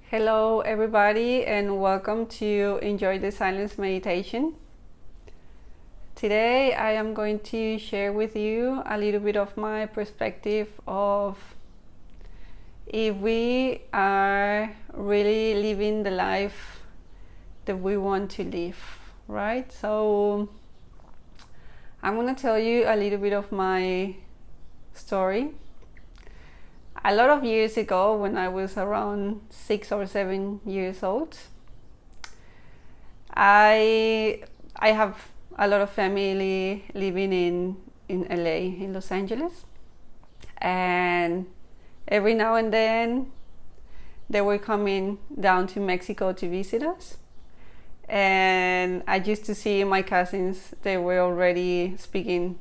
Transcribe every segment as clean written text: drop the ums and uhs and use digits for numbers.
Hello, everybody, and welcome to Enjoy the Silence meditation. Today, I am going to share with you a little bit of my perspective of if we are really living the life that we want to live, right? So, I'm going to tell you a little bit of my story. A lot of years ago, when I was around 6 or 7 years old, I have a lot of family living in LA, in Los Angeles, and every now and then they were coming down to Mexico to visit us, and I used to see my cousins. They were already speaking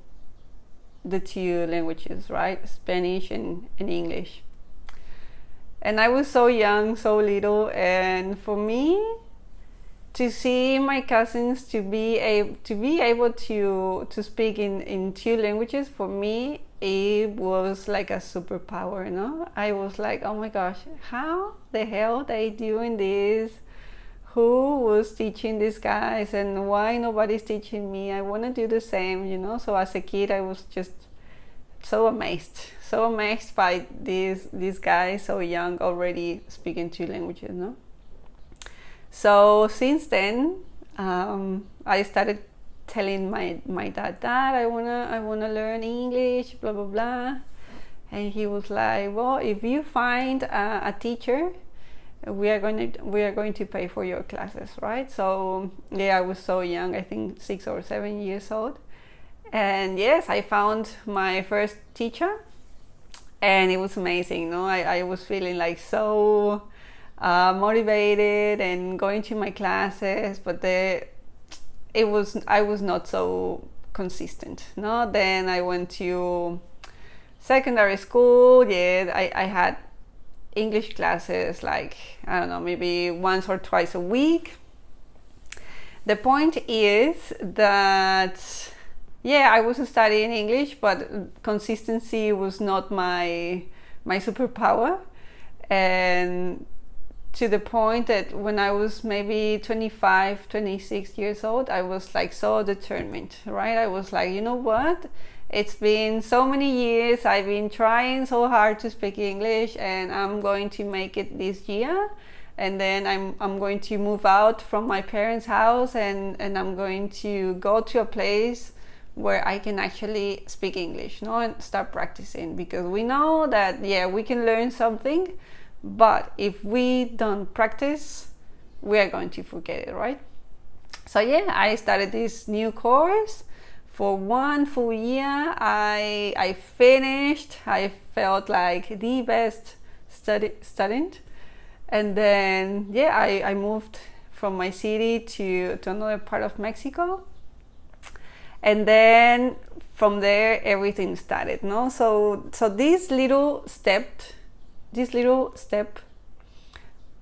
the two languages, right? Spanish and English. And I was so young, so little, and for me to see my cousins to be able to speak in two languages, for me it was like a superpower, no? I was like, oh my gosh, how the hell they doing this? Who was teaching these guys, and why nobody's teaching me? I want to do the same. So as a kid, I was just so amazed by this guy so young already speaking two languages, no? So since then, I started telling my dad, I wanna learn English, blah blah blah, and he was like, well, if you find a teacher, we are going to pay for your classes, right? So yeah, I was so young, I think 6 or 7 years old, and yes, I found my first teacher, and it was amazing. No, I was feeling like so motivated and going to my classes, but I was not so consistent. No, then I went to secondary school. Yeah, I had English classes like, I don't know, maybe once or twice a week. The point is that yeah, I was studying English, but consistency was not my superpower. And to the point that when I was maybe 25, 26 years old, I was like so determined, right? I was like, you know what? It's been so many years, I've been trying so hard to speak English, and I'm going to make it this year. And then I'm going to move out from my parents' house, and I'm going to go to a place where I can actually speak English, and start practicing, because we know that yeah, we can learn something, but if we don't practice, we are going to forget it, right? So yeah, I started this new course. For 1 full year, I finished. I felt like the best student, and then yeah, I moved from my city to another part of Mexico. And then from there, everything started, no? So this little step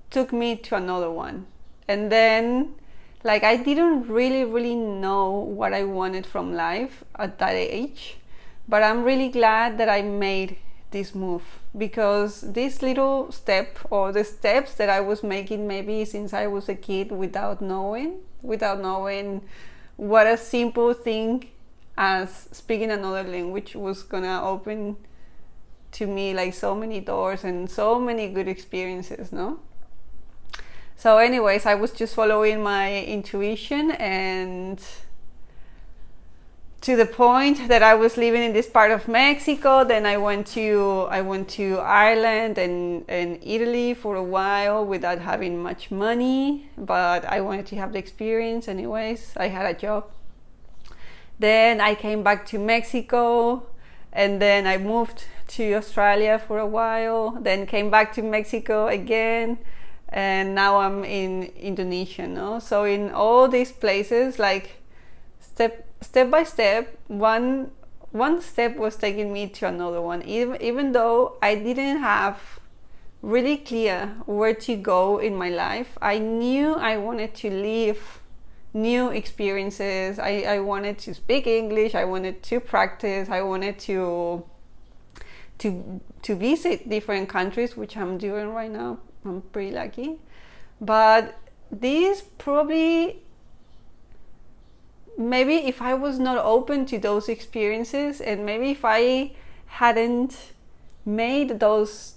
took me to another one. And then, like, I didn't really know what I wanted from life at that age, but I'm really glad that I made this move, because this little step, or the steps that I was making maybe since I was a kid, without knowing what a simple thing as speaking another language was gonna open to me, like so many doors and so many good experiences, no? So anyways, I was just following my intuition, and to the point that I was living in this part of Mexico. Then I went to Ireland and Italy for a while without having much money, but I wanted to have the experience anyways. I had a job. Then I came back to Mexico, and then I moved to Australia for a while, then came back to Mexico again, and now I'm in Indonesia, no? So in all these places, like step by step, one step was taking me to another one. Even though I didn't have really clear where to go in my life, I knew I wanted to live new experiences. I wanted to speak English, I wanted to practice, I wanted to to visit different countries, which I'm doing right now. I'm pretty lucky. But this probably, maybe if I was not open to those experiences, and maybe if I hadn't made those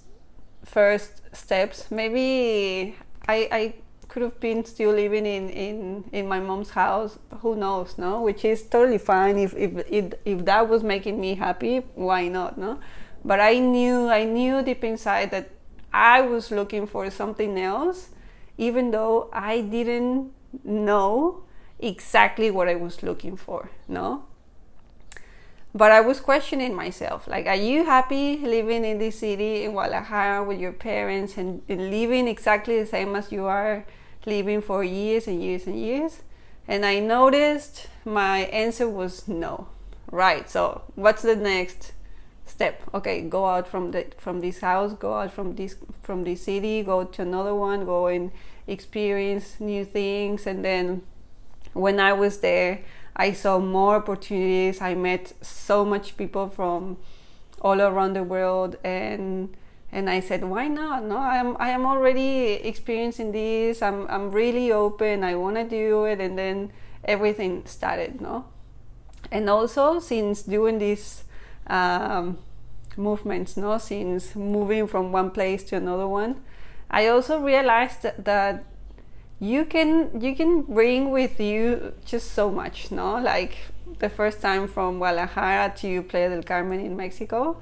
first steps, maybe I could have been still living in my mom's house. Who knows, no? Which is totally fine. If that was making me happy, why not, no? But I knew deep inside that I was looking for something else, even though I didn't know exactly what I was looking for, no? But I was questioning myself, like, are you happy living in this city in Guadalajara with your parents and living exactly the same as you are living for years and years and years? And I noticed my answer was no. Right, so what's the next step? Okay, go out from this house, go out from this city, go to another one, go and experience new things. And then when I was there, I saw more opportunities. I met so much people from all around the world, and I said, why not? No, I am already experiencing this. I'm really open. I want to do it. And then everything started, no? And also, since doing these movements, no, since moving from one place to another one, I also realized that you can bring with you just so much, no? Like the first time from Guadalajara to Playa del Carmen in Mexico,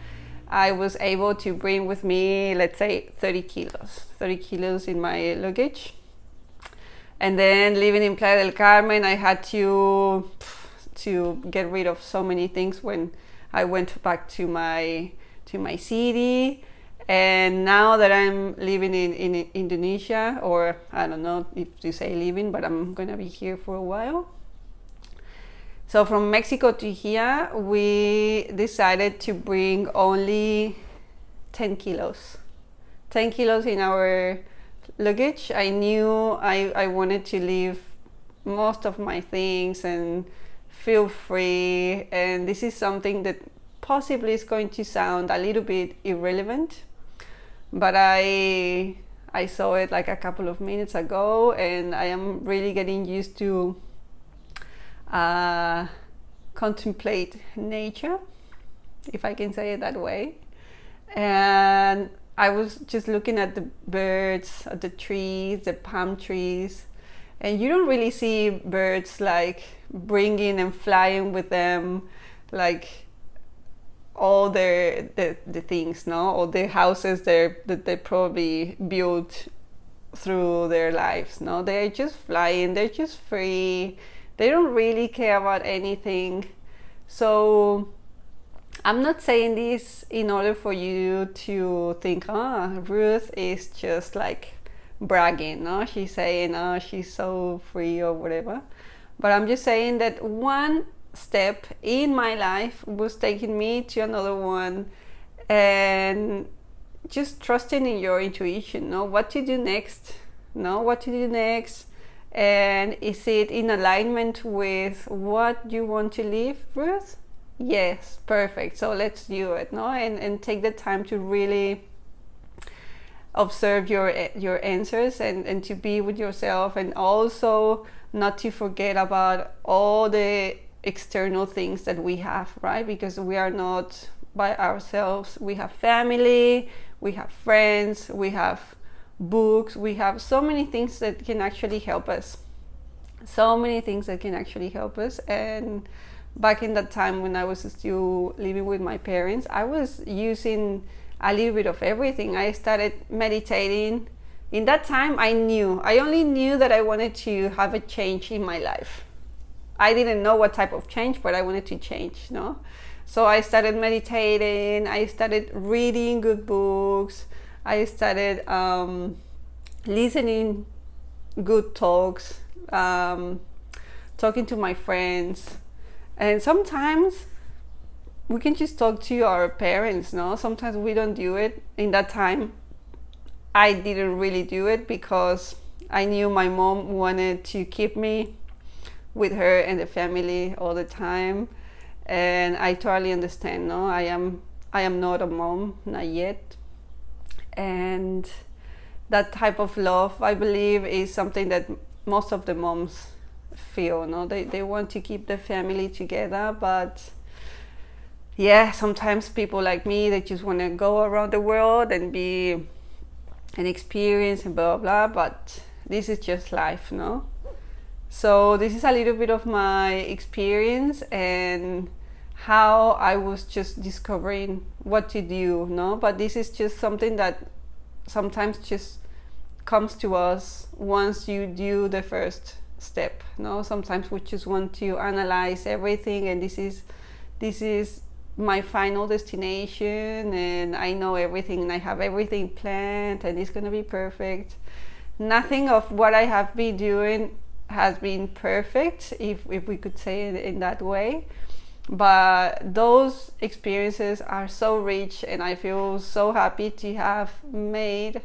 I was able to bring with me, let's say, 30 kilos in my luggage. And then living in Playa del Carmen, I had to get rid of so many things when I went back to my city. And now that I'm living in Indonesia, or I don't know if you say living, but I'm gonna be here for a while. So from Mexico to here, we decided to bring only 10 kilos. 10 kilos in our luggage. I knew I wanted to leave most of my things and feel free. And this is something that possibly is going to sound a little bit irrelevant, but I saw it like a couple of minutes ago, and I am really getting used to contemplate nature, if I can say it that way. And I was just looking at the birds, at the trees, the palm trees, and you don't really see birds like bringing and flying with them like all the things, no, all the houses that they probably built through their lives, no. They're just flying, they're just free, they don't really care about anything. So I'm not saying this in order for you to think, Ruth is just like bragging, no, she's saying, she's so free or whatever. But I'm just saying that one step in my life was taking me to another one, and just trusting in your intuition, no, what to do next, and is it in alignment with what you want to live, Ruth? Yes, perfect, so let's do it, no, and take the time to really observe your answers and to be with yourself, and also not to forget about all the external things that we have, right? Because we are not by ourselves. We have family, we have friends, we have books, we have so many things that can actually help us. And back in that time when I was still living with my parents, I was using a little bit of everything. I started meditating. In that time, I only knew that I wanted to have a change in my life. I didn't know what type of change, but I wanted to change, no? So I started meditating, I started reading good books, I started listening good talks, talking to my friends. And sometimes we can just talk to our parents, no? Sometimes we don't do it. In that time, I didn't really do it because I knew my mom wanted to keep me with her and the family all the time, and I totally understand, no? I am I am not a mom, not yet. And that type of love, I believe, is something that most of the moms feel. No, they want to keep the family together, but yeah, sometimes people like me, they just want to go around the world and be an experience and blah blah blah. But this is just life, no? So this is a little bit of my experience and how I was just discovering what to do, no? But this is just something that sometimes just comes to us once you do the first step, no? Sometimes we just want to analyze everything, and this is my final destination, and I know everything, and I have everything planned, and it's gonna be perfect. Nothing of what I have been doing has been perfect, if we could say it in that way, but those experiences are so rich, and I feel so happy to have made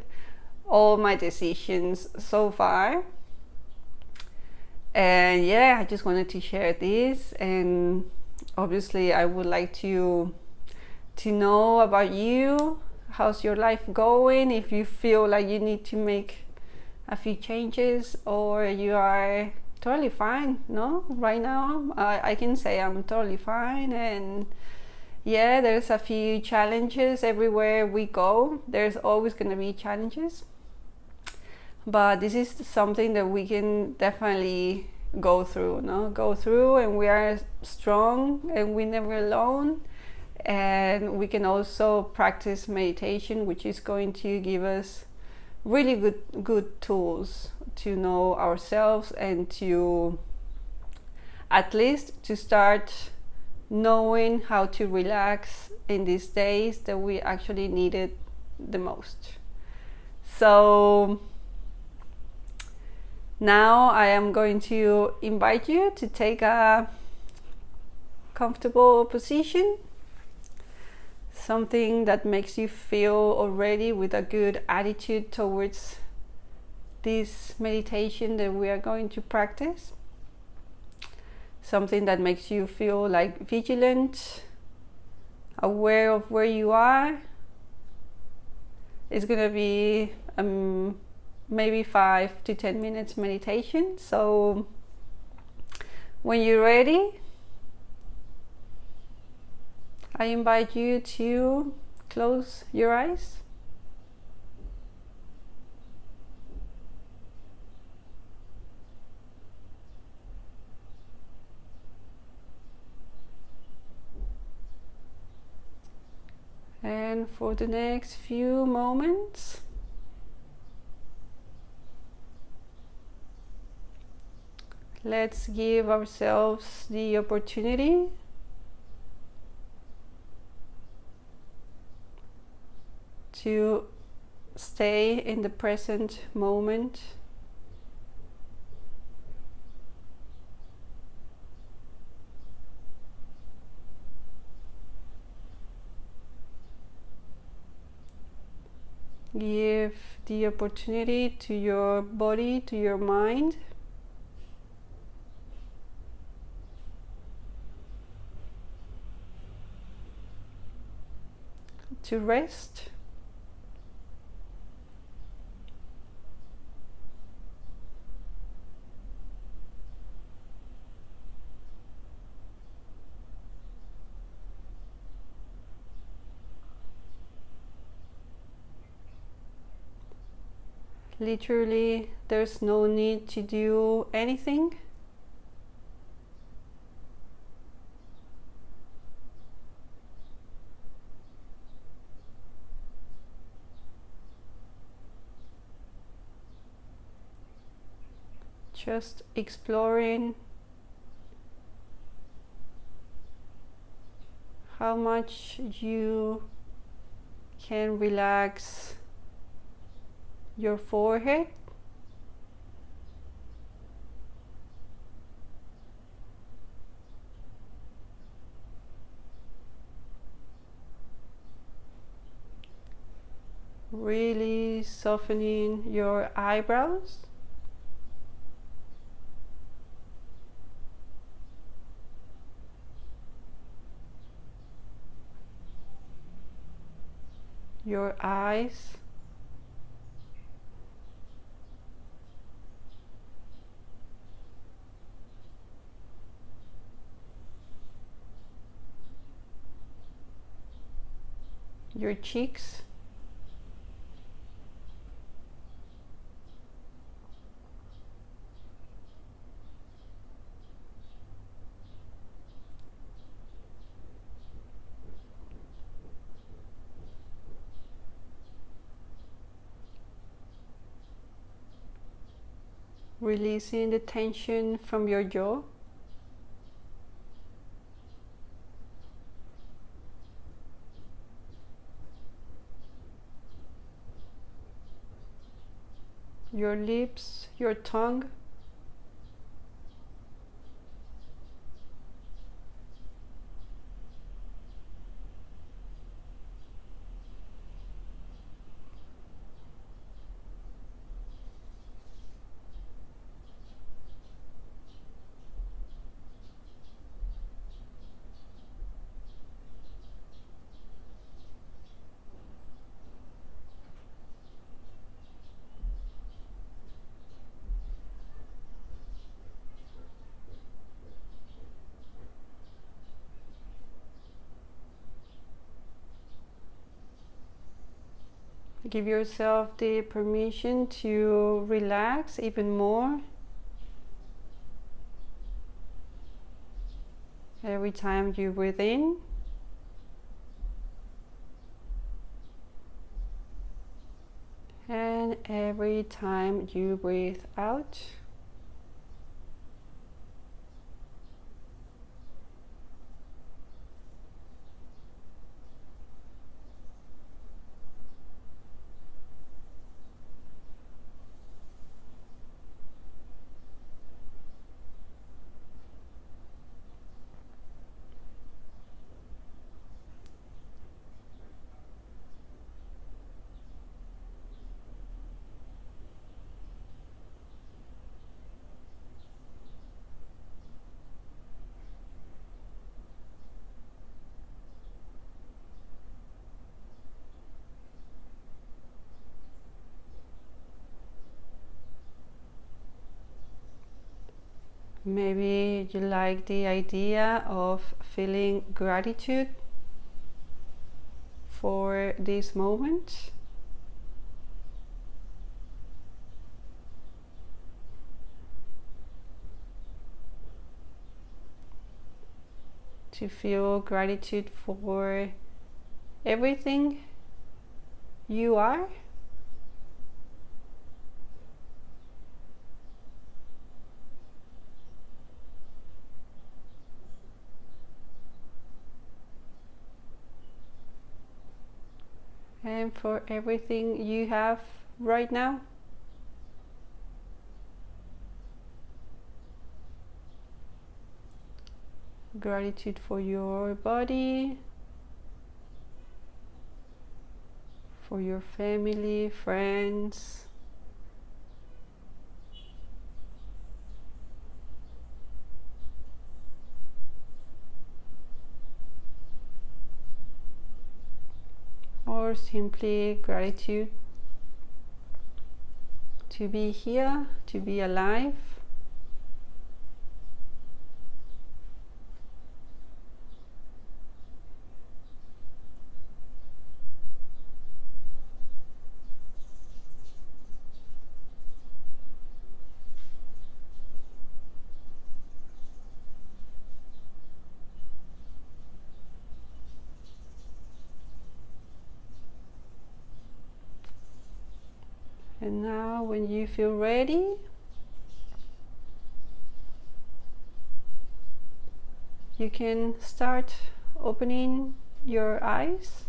all my decisions so far. And yeah, I just wanted to share this, and obviously I would like to know about you. How's your life going? If you feel like you need to make a few changes, or you are totally fine, no? Right now I can say I'm totally fine, and yeah, there's a few challenges everywhere we go. There's always going to be challenges, but this is something that we can definitely go through, no? Go through, and we are strong, and we're never alone. And we can also practice meditation, which is going to give us really good tools to know ourselves, and to at least to start knowing how to relax in these days that we actually need it the most. So now I am going to invite you to take a comfortable position, something that makes you feel already with a good attitude towards this meditation that we are going to practice. Something that makes you feel like vigilant, aware of where you are. It's gonna be maybe 5 to 10 minutes meditation. So when you're ready, I invite you to close your eyes. And for the next few moments, let's give ourselves the opportunity to stay in the present moment. Give the opportunity to your body, to your mind, to rest. Literally, there's no need to do anything. Just exploring how much you can relax your forehead, really softening your eyebrows, your eyes, your cheeks, releasing the tension from your jaw, your lips, your tongue, give yourself the permission to relax even more every time you breathe in and every time you breathe out. Maybe you like the idea of feeling gratitude for this moment. To feel gratitude for everything you are. And for everything you have right now. Gratitude for your body, for your family, friends, or simply gratitude to be here, to be alive. And now when you feel ready, you can start opening your eyes.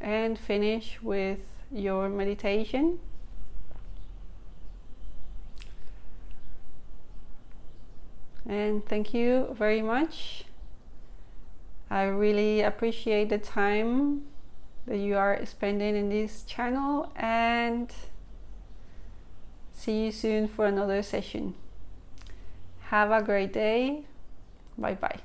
And finish with your meditation. And thank you very much. I really appreciate the time that you are spending in this channel, and See you soon for another session. Have a great day. Bye bye.